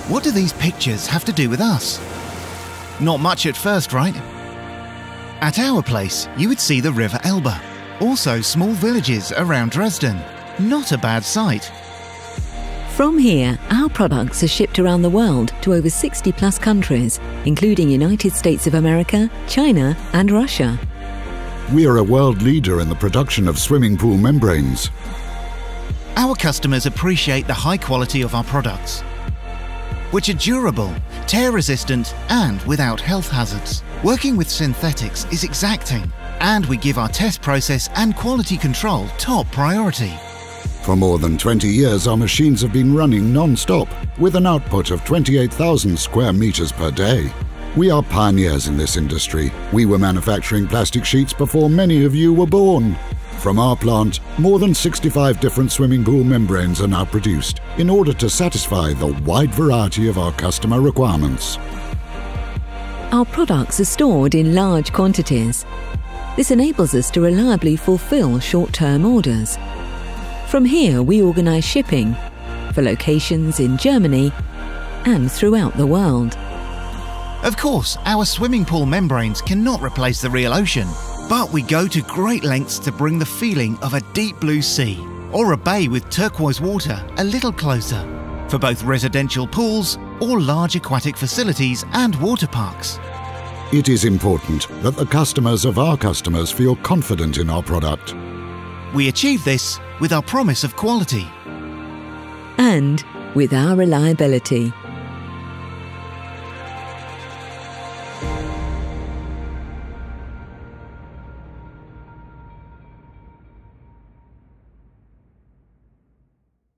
What do these pictures have to do with us? Not much at first, right? At our place, you would see the River Elbe. Also small villages around Dresden. Not a bad sight. From here, our products are shipped around the world to over 60 plus countries, including United States of America, China and Russia. We are a world leader in the production of swimming pool membranes. Our customers appreciate the high quality of our products, which are durable, tear-resistant and without health hazards. Working with synthetics is exacting, and we give our test process and quality control top priority. For more than 20 years, our machines have been running non-stop, with an output of 28,000 square meters per day. We are pioneers in this industry. We were manufacturing plastic sheets before many of you were born. From our plant, more than 65 different swimming pool membranes are now produced in order to satisfy the wide variety of our customer requirements. Our products are stored in large quantities. This enables us to reliably fulfill short-term orders. From here, we organise shipping for locations in Germany and throughout the world. Of course, our swimming pool membranes cannot replace the real ocean, but we go to great lengths to bring the feeling of a deep blue sea or a bay with turquoise water a little closer for both residential pools or large aquatic facilities and water parks. It is important that the customers of our customers feel confident in our product. We achieve this with our promise of quality and with our reliability.